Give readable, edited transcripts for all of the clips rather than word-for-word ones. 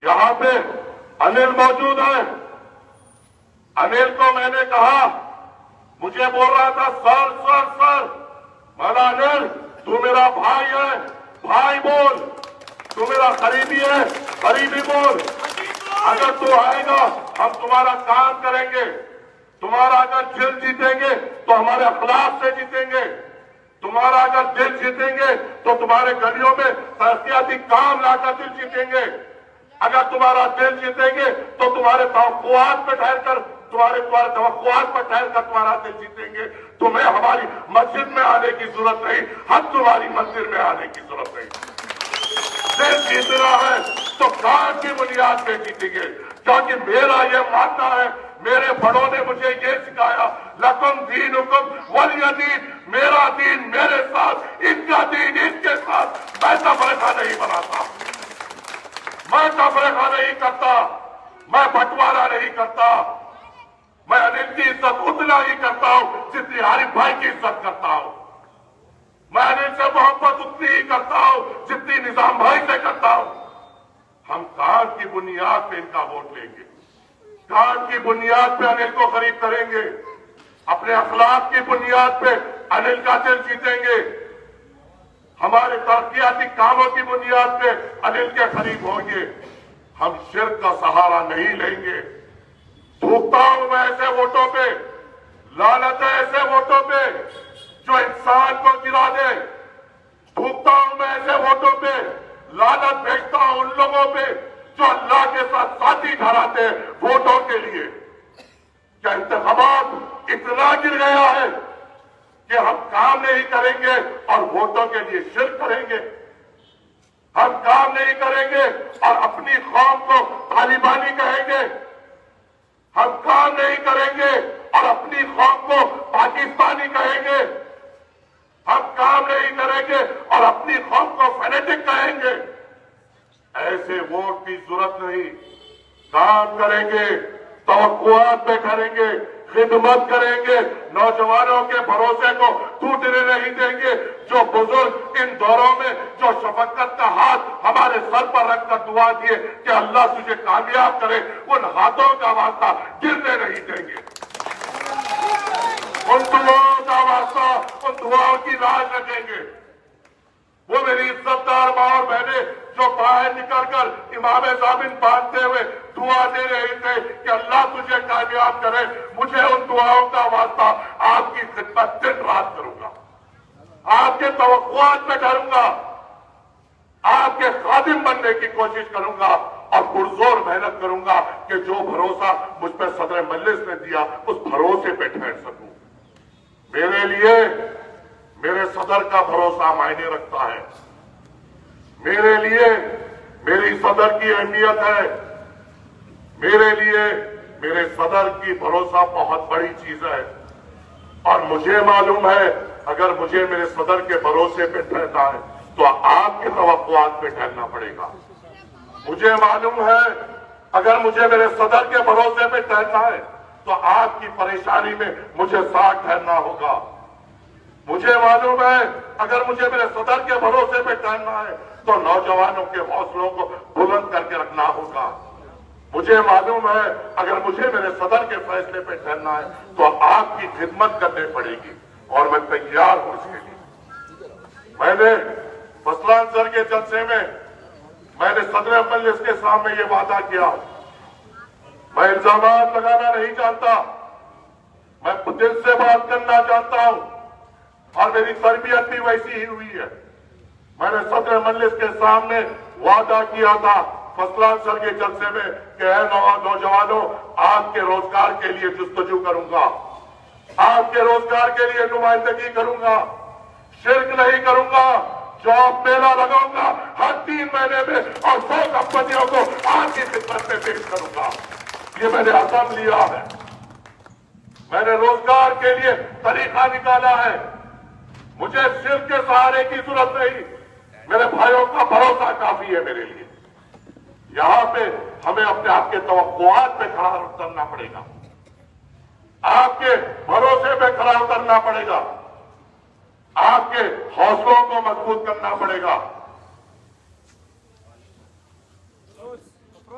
یہاں پہ انل موجود ہے. انل کو میں نے کہا, مجھے بول رہا تھا سر سر سر. مانا انل تو میرا بھائی ہے, بھائی بول. تو میرا قریبی ہے, قریبی بول. اگر تو آئے گا ہم تمہارا کام کریں گے. تمہارا اگر دل جیتیں گے تو ہمارے اخلاق سے جیتیں گے. تمہارا اگر دل جیتیں گے تو تمہارے گلیوں میں ترقیاتی کام لا کر دل جیتیں گے. اگر تمہارا دل جیتیں گے تو تمہارے توقعات پہ ٹھہر کر تمہارے توقعات پر ٹھہر کر تمہارا دل جیتیں گے. تمہیں ہماری مسجد میں آنے کی ضرورت نہیں, ہم تمہاری منزل میں آنے کی ضرورت نہیں. دل جیتنا ہے تو کام کی بنیاد پہ جیتیں گے. کیونکہ میرا یہ ماننا ہے, میرے بڑوں نے مجھے یہ سکھایا, لکم دینکم ولی دین. میرا دین میرے ساتھ, ان کا دین ان کے ساتھ. میں تفرقہ نہیں بناتا, میں تفرقہ نہیں کرتا, میں بٹوارا نہیں کرتا. میں انل کی عزت اتنا ہی کرتا ہوں جتنی عارف بھائی کی عزت کرتا ہوں. میں انل سے محبت اتنی ہی کرتا ہوں جتنی نظام بھائی سے کرتا ہوں. ہم کام کی بنیاد پہ ان کا ووٹ لیں گے, کام کی بنیاد پہ انل کو قریب کریں گے, اپنے اخلاق کی بنیاد پہ انل کا دل جیتیں گے, ہمارے ترقیاتی کاموں کی بنیاد پہ انل کے قریب ہوں گے. ہم شرک کا سہارا نہیں لیں گے. تھوکتا ہوں میں ایسے ووٹوں پہ, لعنت ہے ایسے ووٹوں پہ جو انسان کو گرا دے. تھوکتا ہوں میں ایسے ووٹوں پہ, لعنت بھیجتا ہوں ان لوگوں پہ جو اللہ کے ساتھ ساتھی ٹھہراتے ہیں ووٹوں کے لیے. کیا انتخابات اتنا گر گیا ہے کہ ہم کام نہیں کریں گے اور ووٹوں کے لیے شرک کریں گے؟ ہم کام نہیں کریں گے اور اپنی قوم کو طالبانی کہیں گے. ہم کام نہیں کریں گے اور اپنی قوم کو پاکستانی کہیں گے. ہم کام نہیں کریں گے اور اپنی قوم کو فینیٹک کہیں گے. ایسے ووٹ کی ضرورت نہیں. کام کریں گے, توقعات پہ کریں گے, خدمت کریں گے, نوجوانوں کے بھروسے کو ٹوٹنے نہیں دیں گے. جو بزرگ ان دوروں میں جو شفقت کا ہاتھ ہمارے سر پر رکھ کر دعا دیے کہ اللہ تجھے کامیاب کرے, ان ہاتھوں کا واسطہ گرنے نہیں دیں گے. ان دعاؤں کا واسطہ, ان دعاؤں کی لاج رکھیں گے. وہ میری عزت دار ماں اور بہنیں جو باہر نکل کر امام ضامن باندھتے ہوئے دعا دے رہے تھے کہ اللہ تجھے کامیاب کرے, مجھے ان دعاؤں کا واسطہ آپ کی خدمت دن رات کروں گا, آپ کے توقعات میں ڈروں گا, آپ کے خادم بننے کی کوشش کروں گا اور پرزور محنت کروں گا کہ جو بھروسہ مجھ پہ صدر مجلس نے دیا اس بھروسے پہ ٹھہر سکوں. میرے لیے میرے صدر کا بھروسہ معنی رکھتا ہے. میرے لیے میری صدر کی اہمیت ہے. میرے لیے میرے صدر کی بھروسہ بہت بڑی چیز ہے. اور مجھے معلوم ہے اگر مجھے میرے صدر کے بھروسے پہ ٹھہرنا ہے تو آپ کے توقعات پہ ٹھہرنا پڑے گا. مجھے معلوم ہے اگر مجھے میرے صدر کے بھروسے پہ ٹھہرنا ہے تو آپ کی پریشانی میں مجھے ساتھ ٹھہرنا ہوگا. مجھے معلوم ہے اگر مجھے میرے صدر کے بھروسے پہ ٹھہرنا ہے تو نوجوانوں کے حوصلوں کو بلند کر کے رکھنا ہوگا. مجھے معلوم ہے اگر مجھے میرے صدر کے فیصلے پہ ٹھہرنا ہے تو آپ کی خدمت کرنی پڑے گی اور میں تیار ہوں اس کے لیے. میں نے فضلان سر کے جلسے میں نے صدر مجلس کے سامنے یہ وعدہ کیا, میں الزامات لگانا نہیں چاہتا, میں دل سے بات کرنا چاہتا ہوں اور میری تربیت بھی ویسی ہی ہوئی ہے. میں نے صدر مجلس کے سامنے وعدہ کیا تھا فضلان سر کے جلسے میں کہ اے نوجوانوں, آپ کے روزگار کے لیے جستجو کروں گا, آپ کے روزگار کے لیے نمائندگی کروں گا, شرک نہیں کروں گا, جاب میلہ لگاؤں گا ہر 3 مہینے میں اور 100 کمپنیوں کو آپ کی خدمت میں پیش کروں گا. یہ میں نے عزم لیا ہے. میں نے روزگار کے لیے طریقہ نکالا ہے. مجھے شرک کے سہارے کی ضرورت نہیں, میرے بھائیوں کا بھروسہ کافی ہے میرے لیے. یہاں پہ ہمیں اپنے آپ کے توقعات پہ کھڑا اترنا پڑے گا, آپ کے بھروسے پہ کھڑا اترنا پڑے گا, آپ کے حوصلوں کو مضبوط کرنا پڑے گا.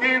3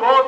2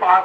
5